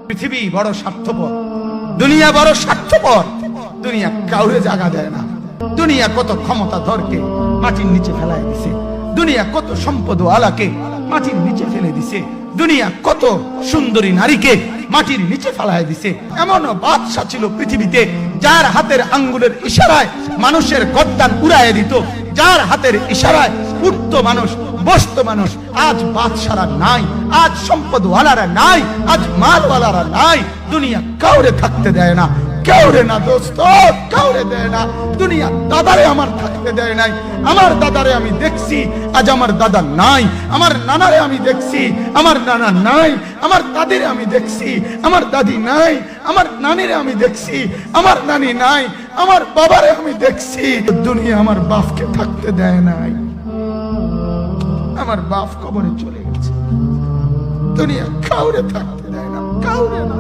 পৃথিবী বড় স্বার্থপর, দুনিয়া বড় স্বার্থপর। দুনিয়া কাউরে জায়গা দেয় না। দুনিয়া কত ক্ষমতা ধরকে মাটির নিচে ফেলায় দিছে। দুনিয়া কত সম্পদ আলাকে মাটির নিচে ফেলে দিছে। দুনিয়া কত সুন্দরী নারীকে মাটির নিচে ফেলায় দিছে। এমন বাদশা ছিল পৃথিবীতে যার হাতের আঙ্গুলের ইশারায় মানুষের গর্দান উড়াইয়া দিত, যার হাতের ইশারায় উঠত মানুষ, বসত মানুষ। আজ বাদশারা নাই, আজ সম্পদওয়ালারা নাই, আজ মালওয়ালারা নাই। দুনিয়া কাউরে থাকতে দেয় না, কাউরে না দোস্ত, কাউরে দেয় না। দুনিয়া দাদারে আমার থাকতে দেয় নাই। আমার দাদারে আমি দেখছি, আজ আমার দাদা নাই। আমার নানারে আমি দেখছি, আমার নানা নাই। আমার দাদিরে আমি দেখছি, আমার দাদি নাই। আমার নানিরে আমি দেখছি, আমার নানি নাই। আমার বাবারে আমি দেখছি। দুনিয়া আমার বাপকে থাকতে দেয় নাই। আমার বাপ কবরে চলে গেছে। দুনিয়া কাউরে থাকতে দেয় না, কাউরে না।